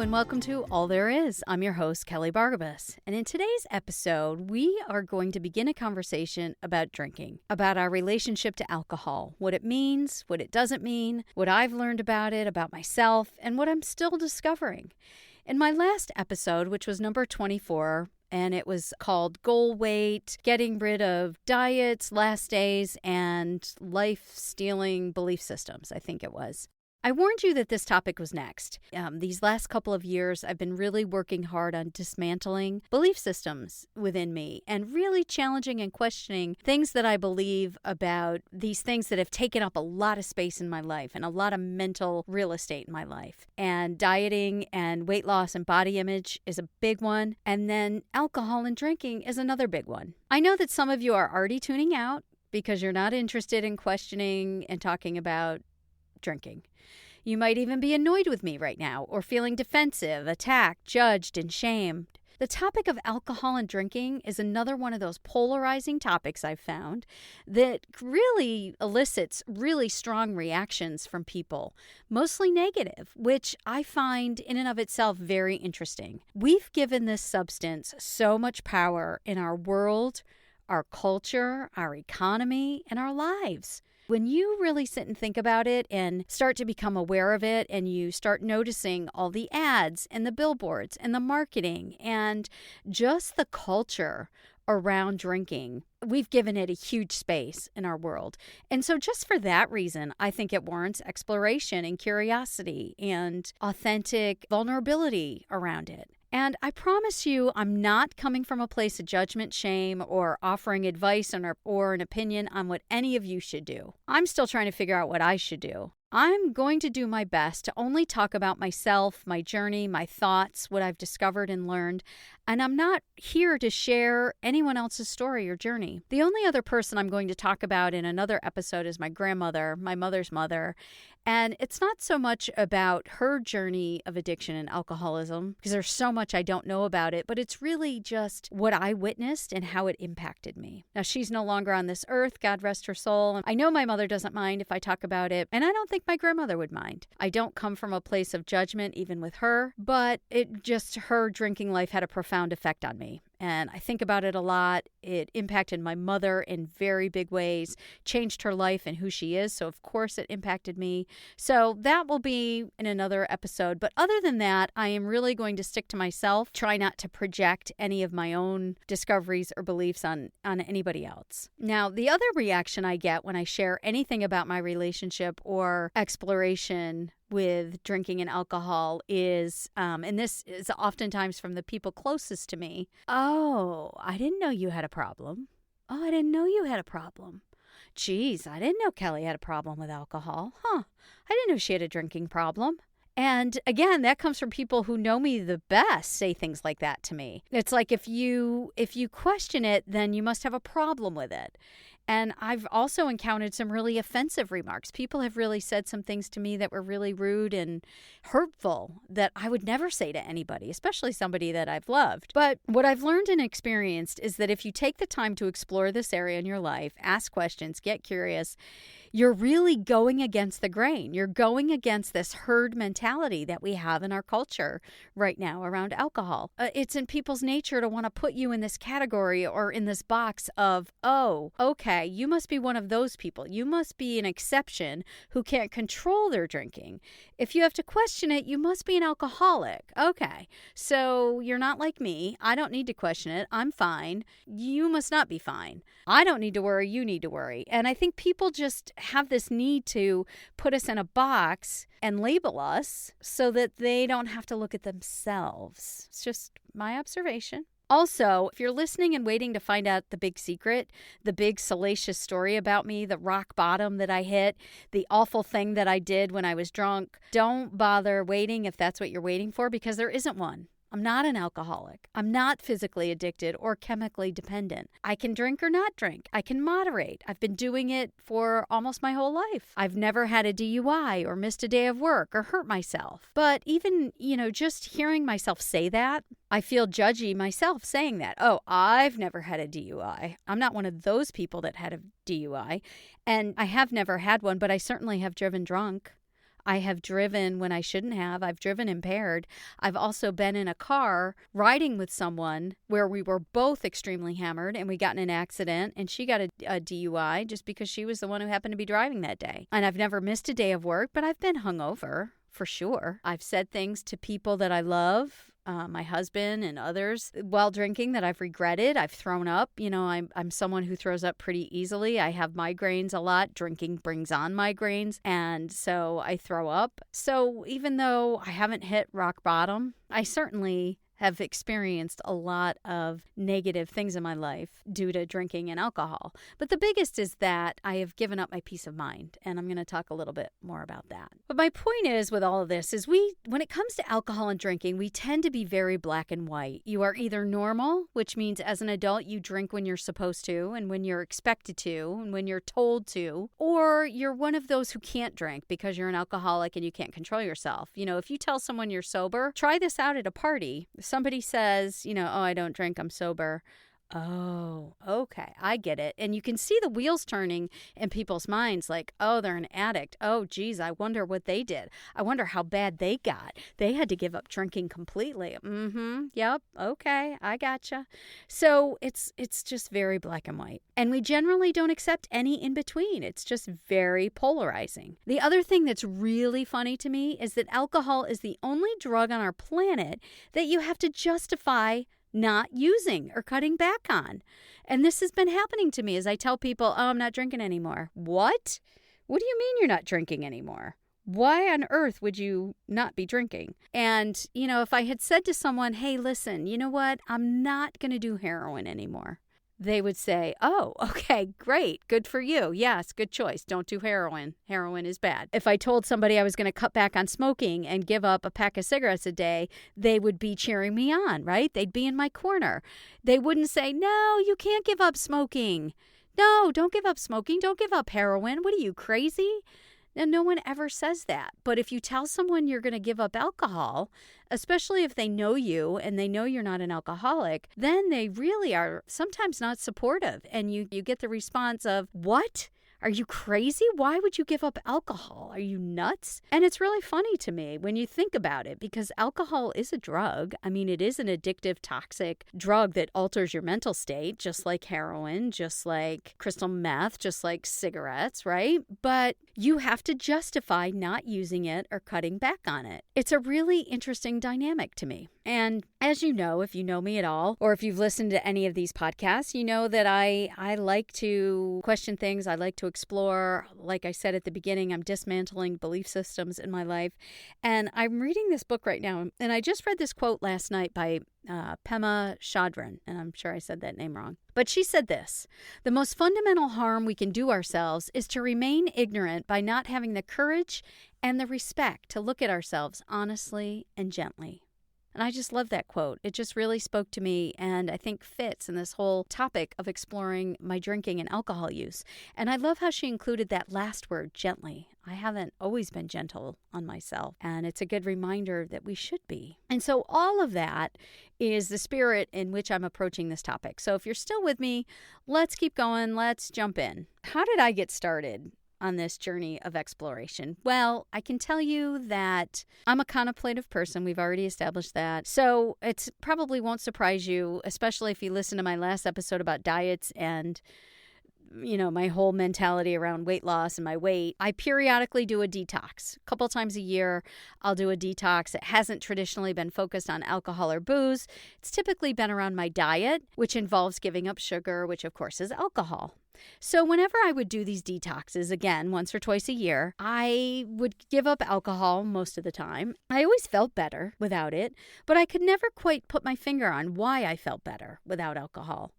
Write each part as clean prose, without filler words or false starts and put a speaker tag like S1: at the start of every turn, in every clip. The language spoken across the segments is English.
S1: and welcome to All There Is. I'm your host, Kelly Bargabas. And in today's episode, we are going to begin a conversation about drinking, about our relationship to alcohol, what it means, what it doesn't mean, what I've learned about it, about myself, and what I'm still discovering. In my last episode, which was number 24, and it was called Goal Weight, Getting Rid of Diets, Last Days, and Life-Stealing Belief Systems, I think it was. I warned you that this topic was next. These last couple of years, I've been really working hard on dismantling belief systems within me and really challenging and questioning things that I believe about these things that have taken up a lot of space in my life and a lot of mental real estate in my life. And dieting and weight loss and body image is a big one. And then alcohol and drinking is another big one. I know that some of you are already tuning out because you're not interested in questioning and talking about drinking. You might even be annoyed with me right now or feeling defensive, attacked, judged, and shamed. The topic of alcohol and drinking is another one of those polarizing topics I've found that really elicits really strong reactions from people, mostly negative, which I find in and of itself very interesting. We've given this substance so much power in our world, our culture, our economy, and our lives. When you really sit and think about it and start to become aware of it and you start noticing all the ads and the billboards and the marketing and just the culture around drinking, we've given it a huge space in our world. And so just for that reason, I think it warrants exploration and curiosity and authentic vulnerability around it. And I promise you, I'm not coming from a place of judgment, shame, or offering advice or an opinion on what any of you should do. I'm still trying to figure out what I should do. I'm going to do my best to only talk about myself, my journey, my thoughts, what I've discovered and learned. And I'm not here to share anyone else's story or journey. The only other person I'm going to talk about in another episode is my grandmother, my mother's mother. And it's not so much about her journey of addiction and alcoholism, because there's so much I don't know about it, but it's really just what I witnessed and how it impacted me. Now, she's no longer on this earth, God rest her soul. I know my mother doesn't mind if I talk about it, and I don't think my grandmother would mind. I don't come from a place of judgment even with her, but her drinking life had a profound effect on me. And I think about it a lot. It impacted my mother in very big ways, changed her life and who she is. So, of course, it impacted me. So that will be in another episode. But other than that, I am really going to stick to myself, try not to project any of my own discoveries or beliefs on anybody else. Now, the other reaction I get when I share anything about my relationship or exploration with drinking and alcohol is, and this is oftentimes from the people closest to me, oh, I didn't know you had a problem. Oh, I didn't know you had a problem. Geez, I didn't know Kelly had a problem with alcohol. Huh, I didn't know she had a drinking problem. And again, that comes from people who know me the best say things like that to me. It's like if you question it, then you must have a problem with it. And I've also encountered some really offensive remarks. People have really said some things to me that were really rude and hurtful that I would never say to anybody, especially somebody that I've loved. But what I've learned and experienced is that if you take the time to explore this area in your life, ask questions, get curious, you're really going against the grain. You're going against this herd mentality that we have in our culture right now around alcohol. It's in people's nature to want to put you in this category or in this box of, oh, okay, you must be one of those people. You must be an exception who can't control their drinking. If you have to question it, you must be an alcoholic. Okay, so you're not like me. I don't need to question it. I'm fine. You must not be fine. I don't need to worry. You need to worry. And I think people just have this need to put us in a box and label us so that they don't have to look at themselves. It's just my observation. Also, if you're listening and waiting to find out the big secret, the big salacious story about me, the rock bottom that I hit, the awful thing that I did when I was drunk, don't bother waiting if that's what you're waiting for, because there isn't one. I'm not an alcoholic. I'm not physically addicted or chemically dependent. I can drink or not drink. I can moderate. I've been doing it for almost my whole life. I've never had a DUI or missed a day of work or hurt myself. But even, just hearing myself say that, I feel judgy myself saying that. Oh, I've never had a DUI. I'm not one of those people that had a DUI. And I have never had one, but I certainly have driven drunk. I have driven when I shouldn't have. I've driven impaired. I've also been in a car riding with someone where we were both extremely hammered and we got in an accident, and she got a DUI just because she was the one who happened to be driving that day. And I've never missed a day of work, but I've been hungover. For sure. I've said things to people that I love, my husband and others, while drinking that I've regretted. I've thrown up. I'm someone who throws up pretty easily. I have migraines a lot. Drinking brings on migraines, and so I throw up. So even though I haven't hit rock bottom, I certainly have experienced a lot of negative things in my life due to drinking and alcohol. But the biggest is that I have given up my peace of mind, and I'm going to talk a little bit more about that. But my point is with all of this is when it comes to alcohol and drinking, we tend to be very black and white. You are either normal, which means as an adult you drink when you're supposed to and when you're expected to and when you're told to, or you're one of those who can't drink because you're an alcoholic and you can't control yourself. If you tell someone you're sober, try this out at a party. Somebody says, oh, I don't drink, I'm sober. Oh, okay, I get it. And you can see the wheels turning in people's minds like, oh, they're an addict. Oh, geez, I wonder what they did. I wonder how bad they got. They had to give up drinking completely. Yep, okay, I gotcha. So it's just very black and white. And we generally don't accept any in between. It's just very polarizing. The other thing that's really funny to me is that alcohol is the only drug on our planet that you have to justify not using or cutting back on. And this has been happening to me as I tell people, oh, I'm not drinking anymore. What? What do you mean you're not drinking anymore? Why on earth would you not be drinking? And, if I had said to someone, hey, listen, you know what? I'm not going to do heroin anymore. They would say, oh, okay, great. Good for you. Yes, good choice. Don't do heroin. Heroin is bad. If I told somebody I was going to cut back on smoking and give up a pack of cigarettes a day, they would be cheering me on, right? They'd be in my corner. They wouldn't say, no, you can't give up smoking. No, don't give up smoking. Don't give up heroin. What are you, crazy? And no one ever says that. But if you tell someone you're going to give up alcohol, especially if they know you and they know you're not an alcoholic, then they really are sometimes not supportive. And you get the response of, what? Are you crazy? Why would you give up alcohol? Are you nuts? And it's really funny to me when you think about it, because alcohol is a drug. I mean, it is an addictive, toxic drug that alters your mental state, just like heroin, just like crystal meth, just like cigarettes, right? But you have to justify not using it or cutting back on it. It's a really interesting dynamic to me. And as you know, if you know me at all, or if you've listened to any of these podcasts, you know that I like to question things. I like to explore. Like I said at the beginning, I'm dismantling belief systems in my life. And I'm reading this book right now. And I just read this quote last night by Pema Chodron, and I'm sure I said that name wrong. But she said this: the most fundamental harm we can do ourselves is to remain ignorant by not having the courage and the respect to look at ourselves honestly and gently. And I just love that quote. It just really spoke to me and I think fits in this whole topic of exploring my drinking and alcohol use. And I love how she included that last word, gently. I haven't always been gentle on myself, and it's a good reminder that we should be. And so all of that is the spirit in which I'm approaching this topic. So if you're still with me, let's keep going. Let's jump in. How did I get started on this journey of exploration? Well, I can tell you that I'm a contemplative person. We've already established that. So it probably won't surprise you, especially if you listen to my last episode about diets and my whole mentality around weight loss and my weight. I periodically do a detox. A couple times a year, I'll do a detox. It hasn't traditionally been focused on alcohol or booze. It's typically been around my diet, which involves giving up sugar, which of course is alcohol. So whenever I would do these detoxes, again, once or twice a year, I would give up alcohol most of the time. I always felt better without it, but I could never quite put my finger on why I felt better without alcohol.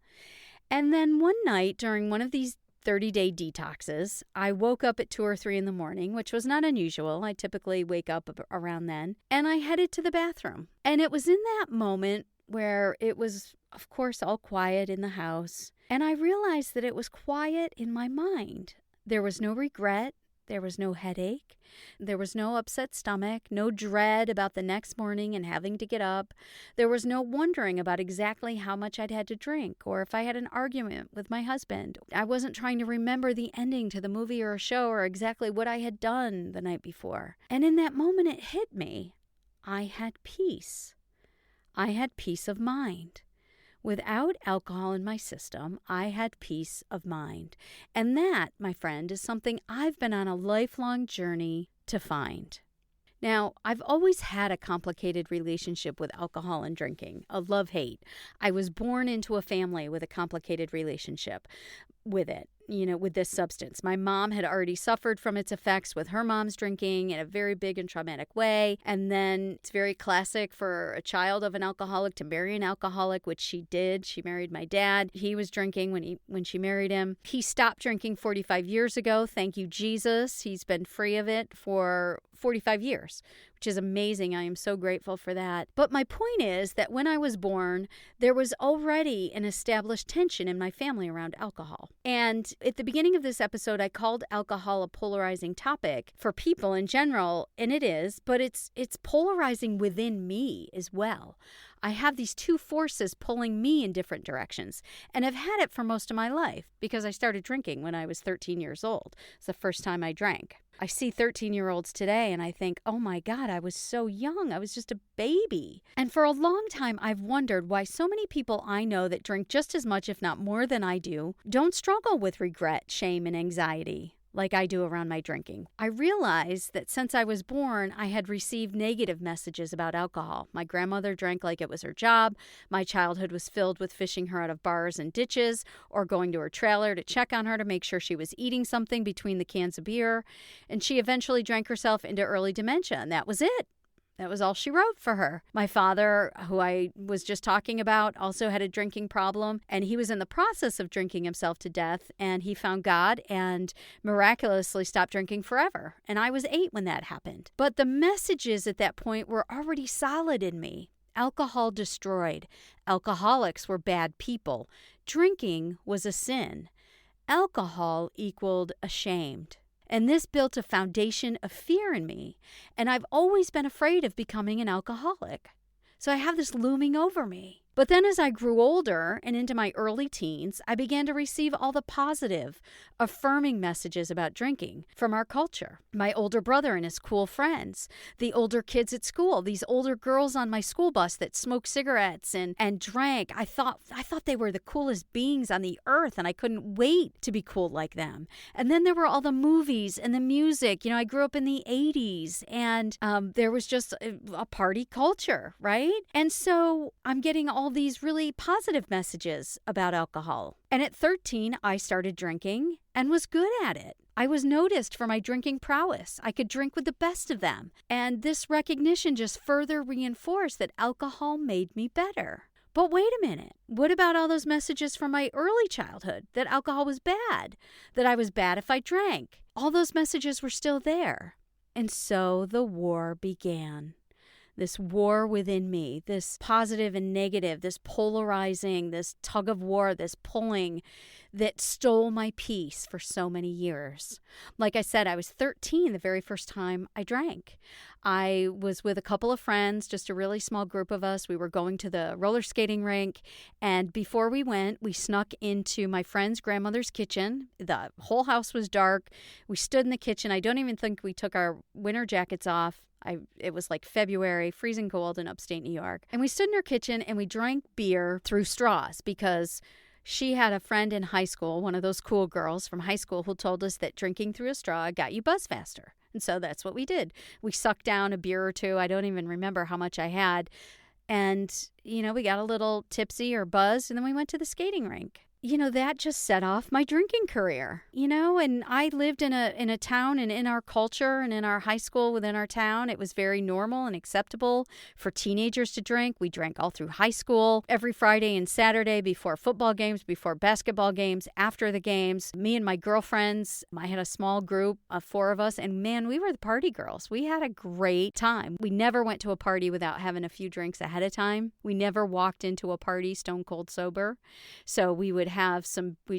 S1: And then one night during one of these 30-day detoxes, I woke up at 2 or 3 in the morning, which was not unusual. I typically wake up around then, and I headed to the bathroom. And it was in that moment where it was, of course, all quiet in the house. And I realized that it was quiet in my mind. There was no regret. There was no headache. There was no upset stomach, no dread about the next morning and having to get up. There was no wondering about exactly how much I'd had to drink or if I had an argument with my husband. I wasn't trying to remember the ending to the movie or a show or exactly what I had done the night before. And in that moment, it hit me. I had peace. I had peace of mind. Without alcohol in my system, I had peace of mind. And that, my friend, is something I've been on a lifelong journey to find. Now, I've always had a complicated relationship with alcohol and drinking, a love-hate. I was born into a family with a complicated relationship with it, with this substance. My mom had already suffered from its effects with her mom's drinking in a very big and traumatic way. And then it's very classic for a child of an alcoholic to marry an alcoholic, which she did. She married my dad. He was drinking when she married him. He stopped drinking 45 years ago. Thank you, Jesus. He's been free of it for 45 years, which is amazing. I am so grateful for that. But my point is that when I was born, there was already an established tension in my family around alcohol. And at the beginning of this episode, I called alcohol a polarizing topic for people in general, and it is, but it's polarizing within me as well. I have these two forces pulling me in different directions, and I've had it for most of my life because I started drinking when I was 13 years old. It's the first time I drank. I see 13-year-olds today and I think, oh my God, I was so young. I was just a baby. And for a long time, I've wondered why so many people I know that drink just as much, if not more than I do, don't struggle with regret, shame, and anxiety like I do around my drinking. I realized that since I was born, I had received negative messages about alcohol. My grandmother drank like it was her job. My childhood was filled with fishing her out of bars and ditches or going to her trailer to check on her to make sure she was eating something between the cans of beer. And she eventually drank herself into early dementia, and that was it. That was all she wrote for her. My father, who I was just talking about, also had a drinking problem, and he was in the process of drinking himself to death, and he found God and miraculously stopped drinking forever. And I was 8 when that happened. But the messages at that point were already solid in me. Alcohol destroyed. Alcoholics were bad people. Drinking was a sin. Alcohol equaled ashamed. And this built a foundation of fear in me. And I've always been afraid of becoming an alcoholic. So I have this looming over me. But then as I grew older and into my early teens, I began to receive all the positive, affirming messages about drinking from our culture. My older brother and his cool friends, the older kids at school, these older girls on my school bus that smoked cigarettes and drank. I thought they were the coolest beings on the earth, and I couldn't wait to be cool like them. And then there were all the movies and the music. I grew up in the 80s, and there was just a party culture, right? And so I'm getting all these really positive messages about alcohol. And at 13, I started drinking and was good at it. I was noticed for my drinking prowess. I could drink with the best of them. And this recognition just further reinforced that alcohol made me better. But wait a minute. What about all those messages from my early childhood that alcohol was bad, that I was bad if I drank? All those messages were still there. And so the war began. This war within me, this positive and negative, this polarizing, this tug of war, this pulling that stole my peace for so many years. Like I said, I was 13 the very first time I drank. I was with a couple of friends, just a really small group of us. We were going to the roller skating rink, and before we went, we snuck into my friend's grandmother's kitchen. The whole house was dark. We stood in the kitchen. I don't even think we took our winter jackets off. It was like February, freezing cold in upstate New York. And we stood in her kitchen and we drank beer through straws because she had a friend in high school, one of those cool girls from high school, who told us that drinking through a straw got you buzzed faster. And so that's what we did. We sucked down a beer or two. I don't even remember how much I had. And, we got a little tipsy or buzzed, and then we went to the skating rink. That just set off my drinking career, and I lived in a town, and in our culture and in our high school within our town, it was very normal and acceptable for teenagers to drink. We drank all through high school, every Friday and Saturday, before football games, before basketball games, after the games. Me and my girlfriends, I had a small group of 4 of us, and man, we were the party girls. We had a great time. We never went to a party without having a few drinks ahead of time. We never walked into a party stone cold sober. So we'd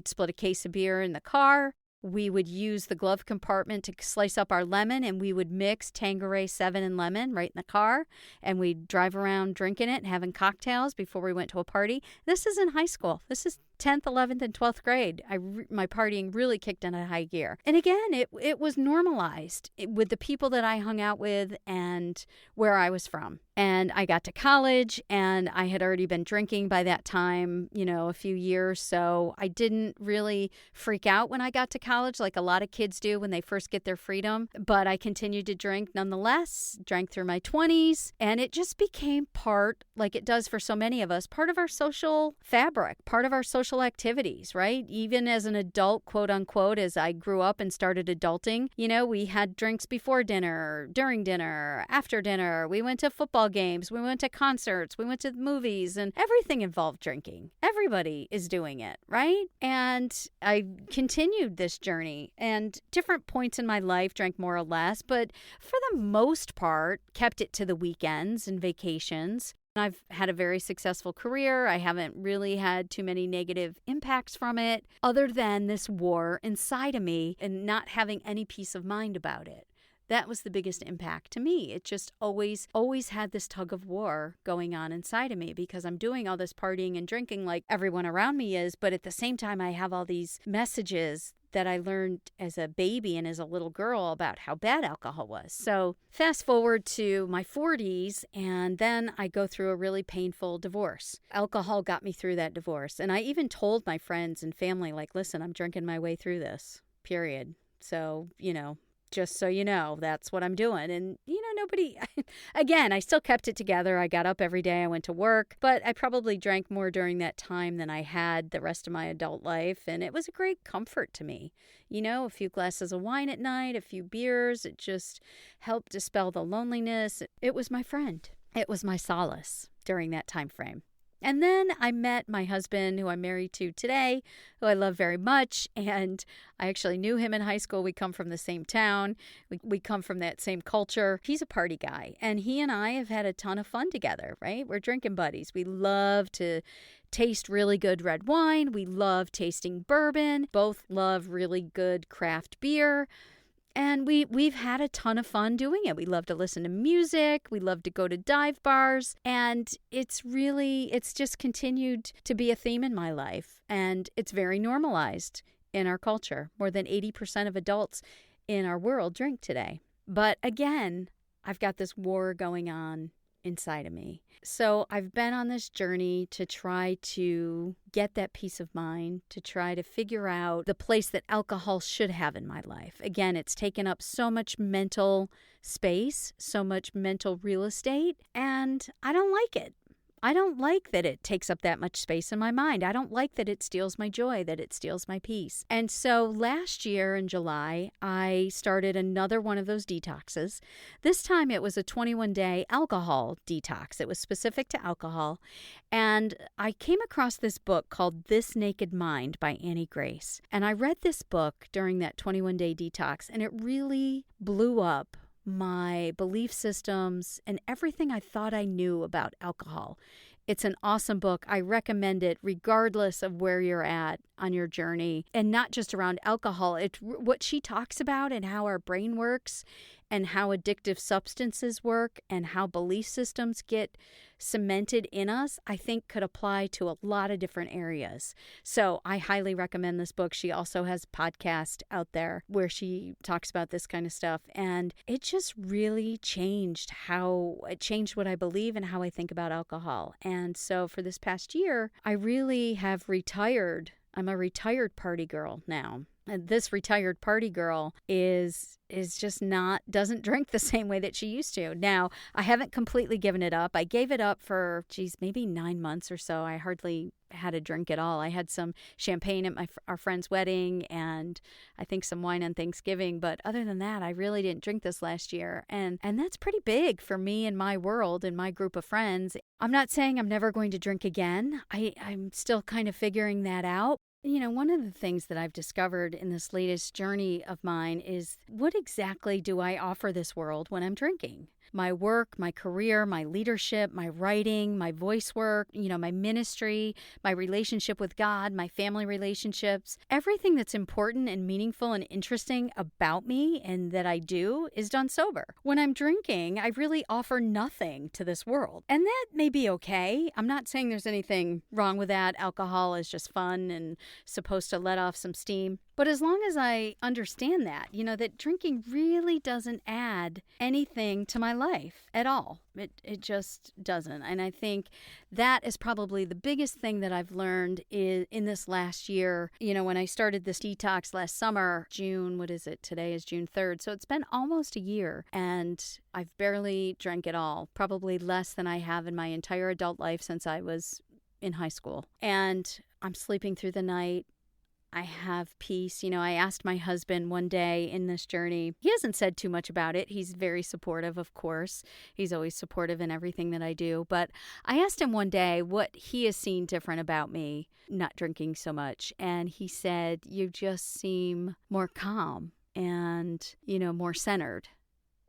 S1: split a case of beer in the car. we would use the glove compartment to slice up our lemon, and we would mix Tanqueray 7 and lemon right in the car, and we'd drive around drinking it and having cocktails before we went to a party. This is in high school. This is 10th, 11th, and 12th grade. My partying really kicked into high gear. And again, it was normalized with the people that I hung out with and where I was from. And I got to college, and I had already been drinking by that time, a few years. So I didn't really freak out when I got to college like a lot of kids do when they first get their freedom. But I continued to drink nonetheless, drank through my 20s, and it just became part, like it does for so many of us, part of our social fabric, part of our social activities, right? Even as an adult, quote unquote, as I grew up and started adulting, we had drinks before dinner, during dinner, after dinner. We went to football games, we went to concerts, we went to movies, and everything involved drinking. Everybody is doing it, right? And I continued this journey, and different points in my life drank more or less, but for the most part, kept it to the weekends and vacations. I've had a very successful career. I haven't really had too many negative impacts from it, other than this war inside of me and not having any peace of mind about it. That was the biggest impact to me. It just always had this tug of war going on inside of me, because I'm doing all this partying and drinking like everyone around me is, but at the same time I have all these messages that I learned as a baby and as a little girl about how bad alcohol was. So fast forward to my 40s, and then I go through a really painful divorce. Alcohol got me through that divorce. And I even told my friends and family, like, listen, I'm drinking my way through this, period. So, just so you know, that's what I'm doing. And, nobody, again, I still kept it together. I got up every day. I went to work, but I probably drank more during that time than I had the rest of my adult life. And it was a great comfort to me. A few glasses of wine at night, a few beers. It just helped dispel the loneliness. It was my friend. It was my solace during that time frame. And then I met my husband, who I'm married to today, who I love very much. And I actually knew him in high school. We come from the same town. We come from that same culture. He's a party guy. And he and I have had a ton of fun together, right? We're drinking buddies. We love to taste really good red wine. We love tasting bourbon. Both love really good craft beer. And we've had a ton of fun doing it. We love to listen to music. We love to go to dive bars. And it's just continued to be a theme in my life. And it's very normalized in our culture. More than 80% of adults in our world drink today. But again, I've got this war going on inside of me. So I've been on this journey to try to get that peace of mind, to try to figure out the place that alcohol should have in my life. Again, it's taken up so much mental space, so much mental real estate, and I don't like it. I don't like that it takes up that much space in my mind. I don't like that it steals my joy, that it steals my peace. And so last year in July, I started another one of those detoxes. This time it was a 21-day alcohol detox. It was specific to alcohol. And I came across this book called This Naked Mind by Annie Grace. And I read this book during that 21-day detox, and it really blew up my belief systems and everything I thought I knew about alcohol. It's an awesome book. I recommend it regardless of where you're at on your journey, and not just around alcohol. It's what she talks about and how our brain works and how addictive substances work and how belief systems get cemented in us, I think could apply to a lot of different areas. So I highly recommend this book. She also has a podcast out there where she talks about this kind of stuff. And it just really changed what I believe and how I think about alcohol. And so for this past year, I really have retired. I'm a retired party girl now. And this retired party girl is just doesn't drink the same way that she used to. Now, I haven't completely given it up. I gave it up for, maybe 9 months or so. I hardly had a drink at all. I had some champagne at our friend's wedding and I think some wine on Thanksgiving. But other than that, I really didn't drink this last year. And that's pretty big for me and my world and my group of friends. I'm not saying I'm never going to drink again. I'm still kind of figuring that out. One of the things that I've discovered in this latest journey of mine is what exactly do I offer this world when I'm drinking? my work, my career, my leadership, my writing, my voice work, my ministry, my relationship with God, my family relationships. Everything that's important and meaningful and interesting about me and that I do is done sober. When I'm drinking, I really offer nothing to this world. And that may be okay. I'm not saying there's anything wrong with that. Alcohol is just fun and supposed to let off some steam. But as long as I understand that, that drinking really doesn't add anything to my life at all. It just doesn't. And I think that is probably the biggest thing that I've learned in this last year. When I started this detox last summer, June, what is it? Today is June 3rd. So it's been almost a year and I've barely drank at all, probably less than I have in my entire adult life since I was in high school. And I'm sleeping through the night. I have peace. I asked my husband one day in this journey. He hasn't said too much about it. He's very supportive, of course. He's always supportive in everything that I do. But I asked him one day what he has seen different about me not drinking so much. And he said, you just seem more calm and, more centered.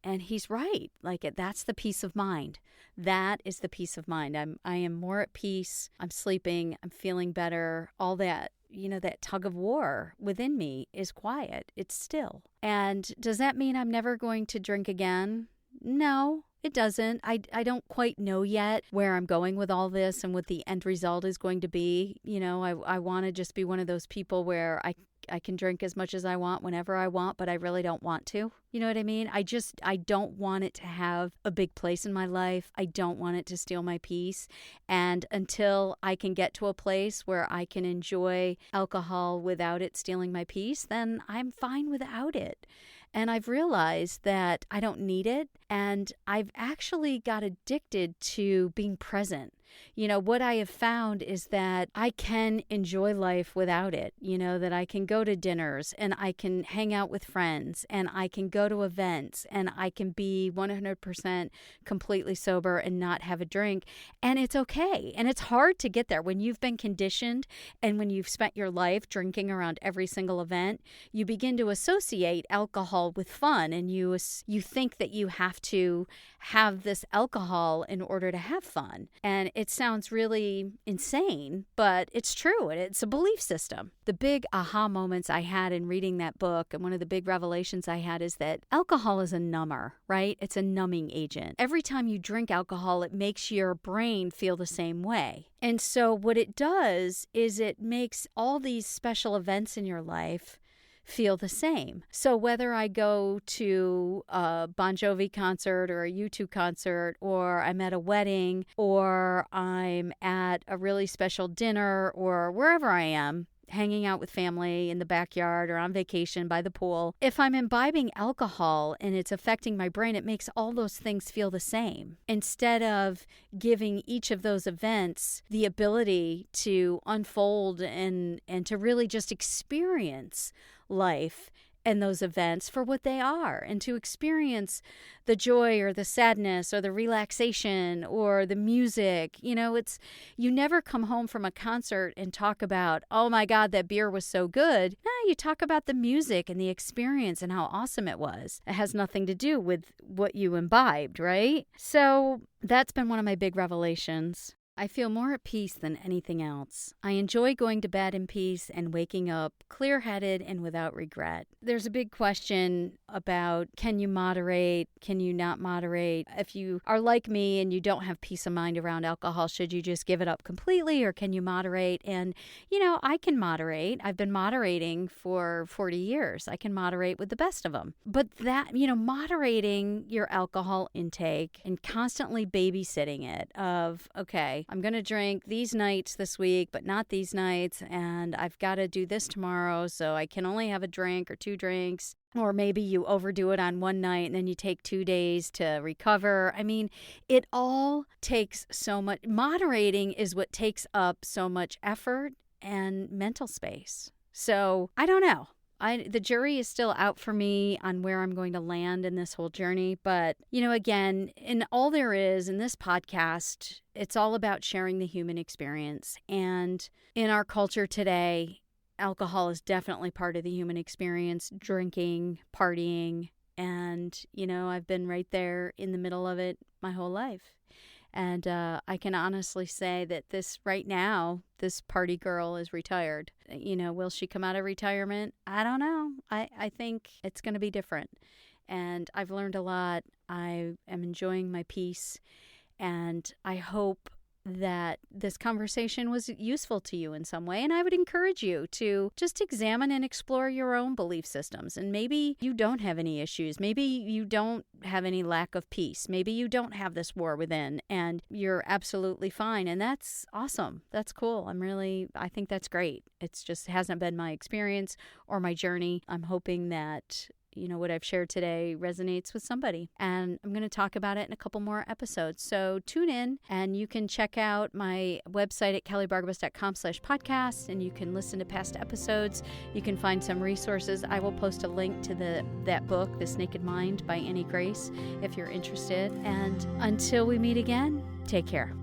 S1: And he's right. That's the peace of mind. That is the peace of mind. I am more at peace. I'm sleeping. I'm feeling better. All that. That tug of war within me is quiet. It's still. And does that mean I'm never going to drink again? No, it doesn't. I don't quite know yet where I'm going with all this and what the end result is going to be. I want to just be one of those people where I can drink as much as I want whenever I want, but I really don't want to. You know what I mean? I don't want it to have a big place in my life. I don't want it to steal my peace. And until I can get to a place where I can enjoy alcohol without it stealing my peace, then I'm fine without it. And I've realized that I don't need it. And I've actually got addicted to being present. What I have found is that I can enjoy life without it. That I can go to dinners and I can hang out with friends and I can go to events and I can be 100% completely sober and not have a drink. And it's okay. And it's hard to get there when you've been conditioned and when you've spent your life drinking around every single event, you begin to associate alcohol with fun and you think that you have to have this alcohol in order to have fun. And it sounds really insane, but it's true. And it's a belief system. The big aha moments I had in reading that book, and one of the big revelations I had is that alcohol is a number, right? It's a numbing agent. Every time you drink alcohol, it makes your brain feel the same way. And so what it does is it makes all these special events in your life feel the same. So whether I go to a Bon Jovi concert or a U2 concert, or I'm at a wedding, or I'm at a really special dinner, or wherever I am, hanging out with family in the backyard or on vacation by the pool, if I'm imbibing alcohol and it's affecting my brain, it makes all those things feel the same. Instead of giving each of those events the ability to unfold and to really just experience life and those events for what they are, and to experience the joy or the sadness or the relaxation or the music. You never come home from a concert and talk about, oh my God, that beer was so good. No, you talk about the music and the experience and how awesome it was. It has nothing to do with what you imbibed, right? So that's been one of my big revelations. I feel more at peace than anything else. I enjoy going to bed in peace and waking up clear-headed and without regret. There's a big question about, can you moderate? Can you not moderate? If you are like me and you don't have peace of mind around alcohol, should you just give it up completely, or can you moderate? And, I can moderate. I've been moderating for 40 years. I can moderate with the best of them. But that, moderating your alcohol intake and constantly babysitting it of, okay, I'm going to drink these nights this week, but not these nights, and I've got to do this tomorrow, so I can only have a drink or 2 drinks. Or maybe you overdo it on one night and then you take 2 days to recover. I mean, it all takes so much. Moderating is what takes up so much effort and mental space. So I don't know. The jury is still out for me on where I'm going to land in this whole journey. But, again, in all there is in this podcast, it's all about sharing the human experience. And in our culture today, alcohol is definitely part of the human experience. Drinking, partying, And, I've been right there in the middle of it my whole life. And I can honestly say that this party girl is retired. Will she come out of retirement? I don't know. I think it's going to be different. And I've learned a lot. I am enjoying my peace. And I hope that this conversation was useful to you in some way. And I would encourage you to just examine and explore your own belief systems. And maybe you don't have any issues. Maybe you don't have any lack of peace. Maybe you don't have this war within and you're absolutely fine. And that's awesome. That's cool. I think that's great. It's just hasn't been my experience or my journey. I'm hoping that what I've shared today resonates with somebody. And I'm going to talk about it in a couple more episodes. So tune in, and you can check out my website at kellybargabas.com/podcast, and you can listen to past episodes. You can find some resources. I will post a link to that book, This Naked Mind by Annie Grace, if you're interested. And until we meet again, take care.